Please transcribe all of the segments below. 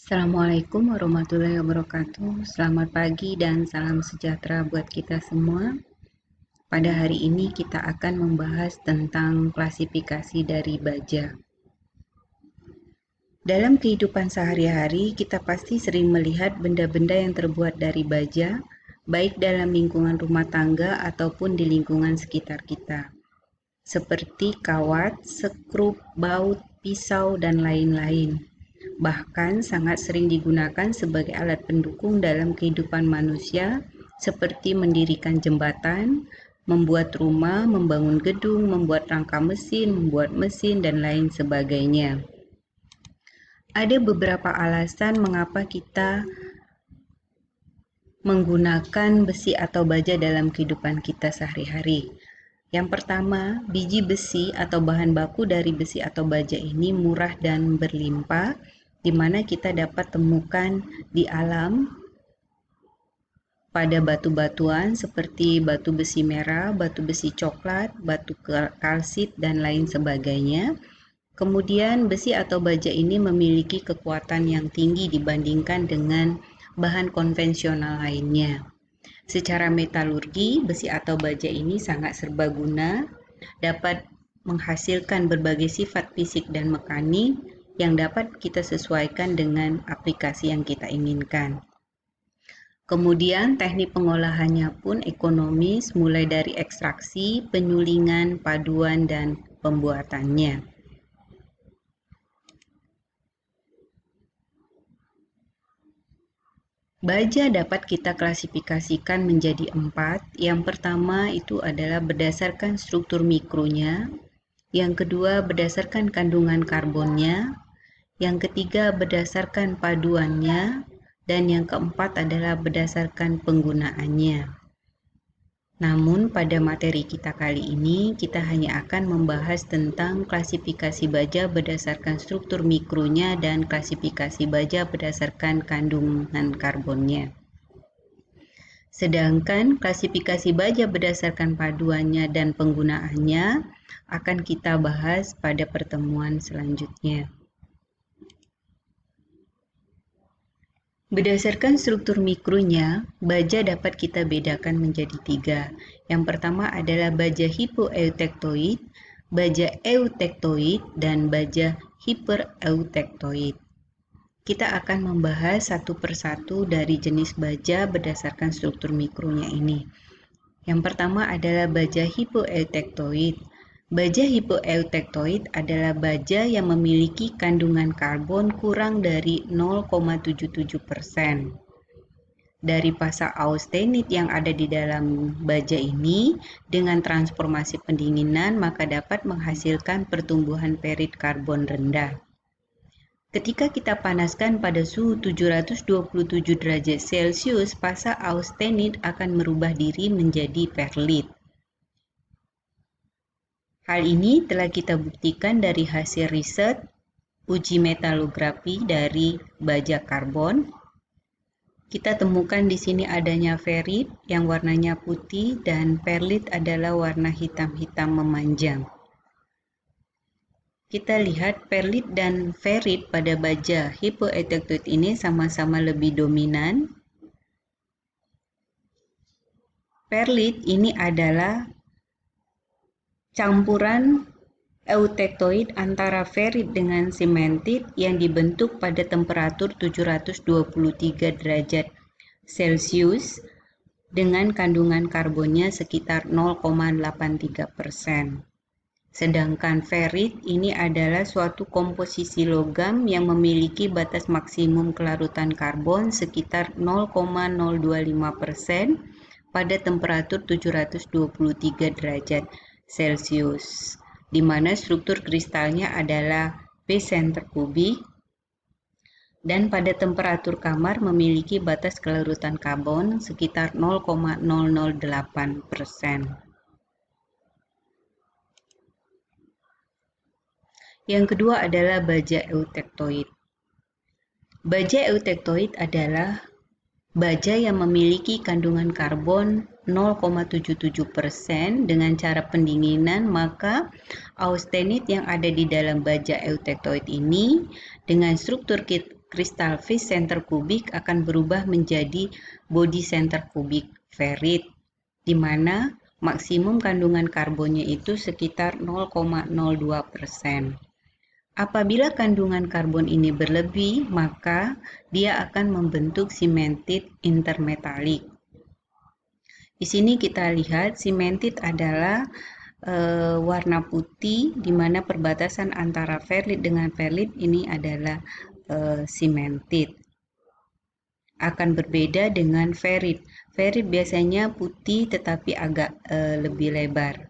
Assalamualaikum warahmatullahi wabarakatuh. Selamat pagi dan salam sejahtera buat kita semua. Pada hari ini kita akan membahas tentang klasifikasi dari baja. Dalam kehidupan sehari-hari, kita pasti sering melihat benda-benda yang terbuat dari baja, baik dalam lingkungan rumah tangga ataupun di lingkungan sekitar kita, seperti kawat, sekrup, baut, pisau, dan lain-lain. Bahkan sangat sering digunakan sebagai alat pendukung dalam kehidupan manusia, seperti mendirikan jembatan, membuat rumah, membangun gedung, membuat rangka mesin, membuat mesin, dan lain sebagainya. Ada beberapa alasan mengapa kita menggunakan besi atau baja dalam kehidupan kita sehari-hari. Yang pertama, biji besi atau bahan baku dari besi atau baja ini murah dan berlimpah, di mana kita dapat temukan di alam pada batu-batuan seperti batu besi merah, batu besi coklat, batu kalsit, dan lain sebagainya. Kemudian besi atau baja ini memiliki kekuatan yang tinggi dibandingkan dengan bahan konvensional lainnya. Secara metalurgi, besi atau baja ini sangat serbaguna, dapat menghasilkan berbagai sifat fisik dan mekanik yang dapat kita sesuaikan dengan aplikasi yang kita inginkan. Kemudian teknik pengolahannya pun ekonomis, mulai dari ekstraksi, penyulingan, paduan, dan pembuatannya. Baja dapat kita klasifikasikan menjadi 4. Yang pertama itu adalah berdasarkan struktur mikronya, yang kedua berdasarkan kandungan karbonnya, yang ketiga berdasarkan paduannya, dan yang keempat adalah berdasarkan penggunaannya. Namun pada materi kita kali ini kita hanya akan membahas tentang klasifikasi baja berdasarkan struktur mikronya dan klasifikasi baja berdasarkan kandungan karbonnya. Sedangkan klasifikasi baja berdasarkan paduannya dan penggunaannya akan kita bahas pada pertemuan selanjutnya. Berdasarkan struktur mikronya, baja dapat kita bedakan menjadi 3. Yang pertama adalah baja hipoeutektoid, baja eutektoid, dan baja hipereutektoid. Kita akan membahas satu persatu dari jenis baja berdasarkan struktur mikronya ini. Yang pertama adalah baja hipoeutektoid. Baja hipoeutektoid adalah baja yang memiliki kandungan karbon kurang dari 0,77%. Dari fasa austenit yang ada di dalam baja ini, dengan transformasi pendinginan maka dapat menghasilkan pertumbuhan perit karbon rendah. Ketika kita panaskan pada suhu 727 derajat Celcius, fasa austenit akan merubah diri menjadi perlit. Hal ini telah kita buktikan dari hasil riset uji metalografi dari baja karbon. Kita temukan di sini adanya ferit yang warnanya putih dan perlit adalah warna hitam-hitam memanjang. Kita lihat perlit dan ferit pada baja hipoeutektoid ini sama-sama lebih dominan. Perlit ini adalah campuran eutektoid antara ferit dengan simentit yang dibentuk pada temperatur 723 derajat Celcius dengan kandungan karbonnya sekitar 0,83%. Sedangkan ferit ini adalah suatu komposisi logam yang memiliki batas maksimum kelarutan karbon sekitar 0,025% pada temperatur 723 derajat Celcius, di mana struktur kristalnya adalah P cm kubik dan pada temperatur kamar memiliki batas kelarutan karbon sekitar 0,008%. Yang kedua adalah baja eutektoid. Baja eutektoid adalah baja yang memiliki kandungan karbon 0,77% dengan cara pendinginan, maka austenit yang ada di dalam baja eutektoid ini dengan struktur kristal face center kubik akan berubah menjadi body center kubik ferrit, di mana maksimum kandungan karbonnya itu sekitar 0,02%. Apabila kandungan karbon ini berlebih, maka dia akan membentuk cemented intermetallic. Di sini kita lihat cemented adalah warna putih, di mana perbatasan antara ferrit dengan ferrit ini adalah cemented. Akan berbeda dengan ferrit. Ferrit biasanya putih tetapi agak lebih lebar.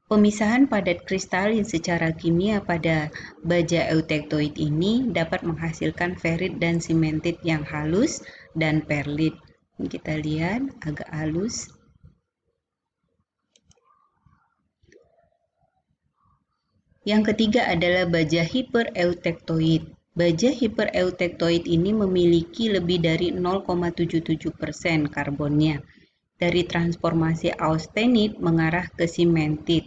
Pemisahan padat kristalin secara kimia pada baja eutektoid ini dapat menghasilkan ferrit dan cemented yang halus dan perlit. Ini kita lihat agak halus. Yang ketiga adalah baja hipereutektoid. Baja hipereutektoid ini memiliki lebih dari 0,77% karbonnya dari transformasi austenit mengarah ke cemented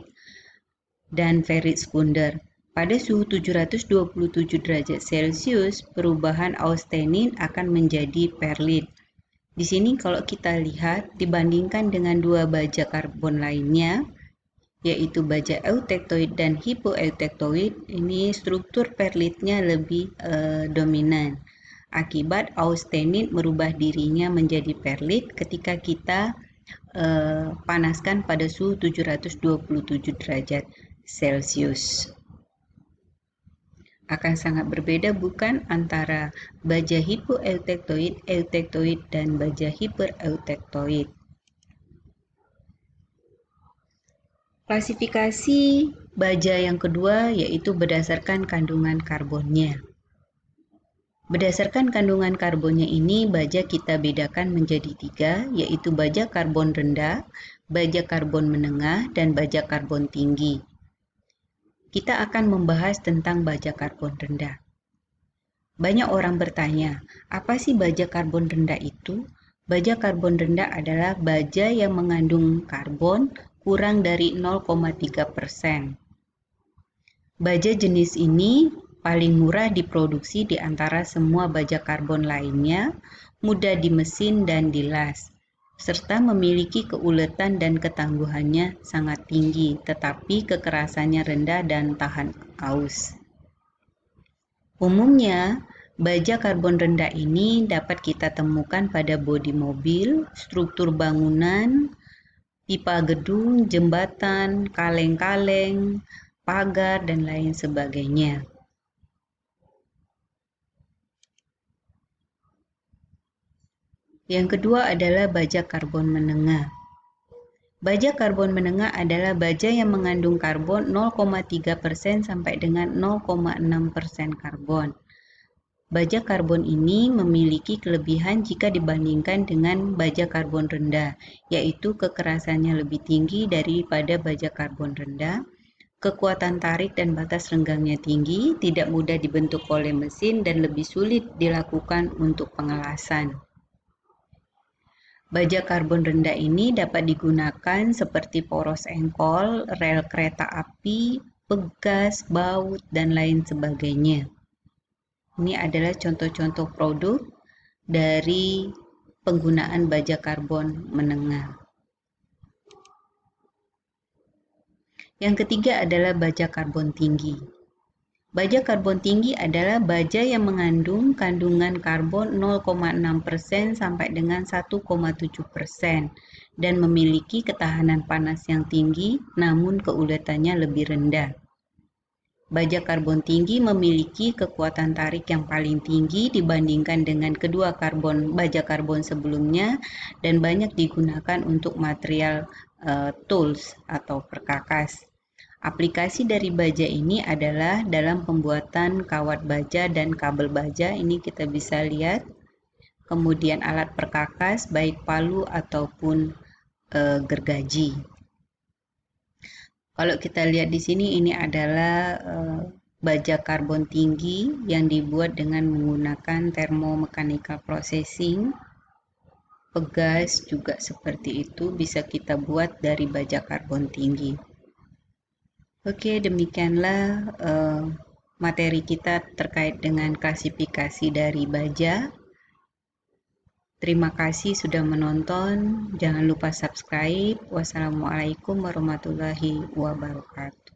dan ferrit sekunder. Pada suhu 727 derajat Celcius, perubahan austenit akan menjadi perlit. Di sini kalau kita lihat dibandingkan dengan dua baja karbon lainnya, yaitu baja eutektoid dan hipoeutektoid, ini struktur perlitnya lebih dominan. Akibat austenit merubah dirinya menjadi perlit ketika kita panaskan pada suhu 727 derajat Celcius. Akan sangat berbeda bukan antara baja hipoeutektoid, eutektoid, dan baja hipereutektoid. Klasifikasi baja yang kedua yaitu berdasarkan kandungan karbonnya. Berdasarkan kandungan karbonnya ini, baja kita bedakan menjadi 3, yaitu baja karbon rendah, baja karbon menengah, dan baja karbon tinggi. Kita akan membahas tentang baja karbon rendah. Banyak orang bertanya, apa sih baja karbon rendah itu? Baja karbon rendah adalah baja yang mengandung karbon kurang dari 0,3%. Baja jenis ini paling murah diproduksi di antara semua baja karbon lainnya, mudah dimesin dan dilas, serta memiliki keuletan dan ketangguhannya sangat tinggi, tetapi kekerasannya rendah dan tahan aus. Umumnya, baja karbon rendah ini dapat kita temukan pada bodi mobil, struktur bangunan, pipa gedung, jembatan, kaleng-kaleng, pagar, dan lain sebagainya. Yang kedua adalah baja karbon menengah. Baja karbon menengah adalah baja yang mengandung karbon 0,3% sampai dengan 0,6% karbon. Baja karbon ini memiliki kelebihan jika dibandingkan dengan baja karbon rendah, yaitu kekerasannya lebih tinggi daripada baja karbon rendah, kekuatan tarik dan batas renggangnya tinggi, tidak mudah dibentuk oleh mesin, dan lebih sulit dilakukan untuk pengelasan. Baja karbon rendah ini dapat digunakan seperti poros engkol, rel kereta api, pegas, baut, dan lain sebagainya. Ini adalah contoh-contoh produk dari penggunaan baja karbon menengah. Yang ketiga adalah baja karbon tinggi. Baja karbon tinggi adalah baja yang mengandung kandungan karbon 0,6% sampai dengan 1,7% dan memiliki ketahanan panas yang tinggi, namun keuletannya lebih rendah. Baja karbon tinggi memiliki kekuatan tarik yang paling tinggi dibandingkan dengan kedua baja karbon sebelumnya dan banyak digunakan untuk material tools atau perkakas. Aplikasi dari baja ini adalah dalam pembuatan kawat baja dan kabel baja, ini kita bisa lihat. Kemudian alat perkakas baik palu ataupun gergaji. Kalau kita lihat di sini, ini adalah baja karbon tinggi yang dibuat dengan menggunakan thermomechanical processing. Pegas juga seperti itu bisa kita buat dari baja karbon tinggi. Oke, demikianlah materi kita terkait dengan klasifikasi dari baja. Terima kasih sudah menonton. Jangan lupa subscribe. Wassalamualaikum warahmatullahi wabarakatuh.